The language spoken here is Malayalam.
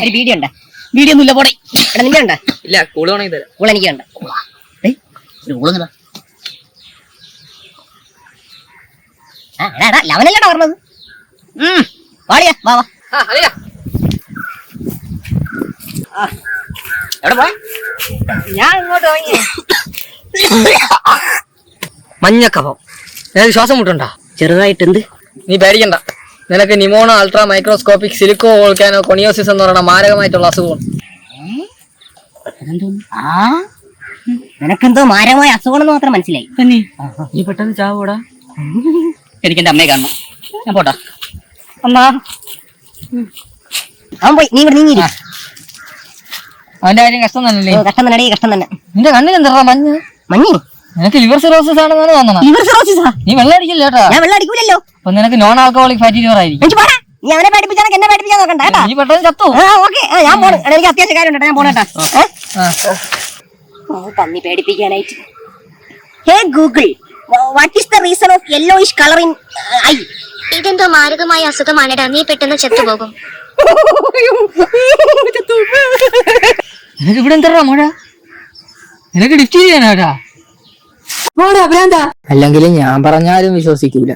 ഒരു വീഡിയോ ഉണ്ട്. വീഡിയോ ഒന്നും ഇല്ല പോടെ. എടാ നിന്റെ ഉണ്ട്? ഇല്ല, കൂള് വേണമെങ്കിൽ തരാം. കൂൾ എനിക്കുണ്ട്. ലവനല്ലടാ പറഞ്ഞത്. വാളിയാ വാ വാ. എവിടെ പോയ? ഞാൻ ഇങ്ങോട്ട് വാങ്ങി. മഞ്ഞക്കഫം. നിനക്ക് ശ്വാസം മുട്ടുണ്ടോ? ചെറുതായിട്ട്. എന്ത്? നീ പേടിക്കണ്ട. നിനക്ക് നിമോണോ അൾട്രാ മൈക്രോസ്കോപ്പിക് സിലിക്കോ വോൾക്കാനോ കൊണിയോസിസ് എന്ന് പറയുന്ന മാരകമായിട്ടുള്ള അസുഖം. നിനക്കെന്തോ മാരകമായ അസുഖം മാത്രം മനസ്സിലായി. നീ പെട്ടെന്ന് ചാവൂടാ. എനിക്ക് എന്റെ അമ്മയെ കാണണം. ഞാൻ പോട്ടാ. അമ്മ അവൻ പോയി. നീ ഇവിടെ നീങ്ങി. അവന്റെ കാര്യം കഷ്ടം തന്നെയല്ലേ? കഷ്ടം തന്നെ, കഷ്ടം തന്നെ. നിന്റെ കണ്ണിൽ എന്താ മഞ്ഞ്? മഞ്ഞ്? നിനക്ക് ലിവർ സിറോസിസ് ആണെന്നാണ് തോന്നണം. ലിവർ സിറോസിസാ? നീ വെള്ളം അടിക്കില്ല കേട്ടോ. ഞാൻ വെള്ളം അടിക്കൂലല്ലോ. അപ്പൊ നിനക്ക് നോൺ ആൽക്കഹോളിക് ഫാറ്റി ലിവർ ആയിരിക്കും. നീ അവനെ പേടിപ്പിച്ചാൽ എന്നെ പേടിപ്പിക്കാൻ നോക്കണ്ട കേട്ടോ. നീ പെട്ടെന്ന് ചത്തു. ഓക്കെ, ഞാൻ പോണു. എനിക്ക് അത്യാവശ്യ കാര്യം ഉണ്ട്, ഞാൻ പോണേട്ടാ. പന്നി പേടിപ്പിക്കാനായിട്ട്. Hey Google, what is the reason of yellowish colour in eye? ഇതെന്തോ മാരകമായ അസുഖമാണെടാ, നീ പെട്ടെന്ന് ചത്തുപോകും. നിനക്ക് ഇവിടെ എന്താ മഴ? നിനക്ക് ഡിഫ്റ്റ് ചെയ്യാനാട്ടാ. അല്ലെങ്കിലും ഞാൻ പറഞ്ഞാലും വിശ്വസിക്കൂല.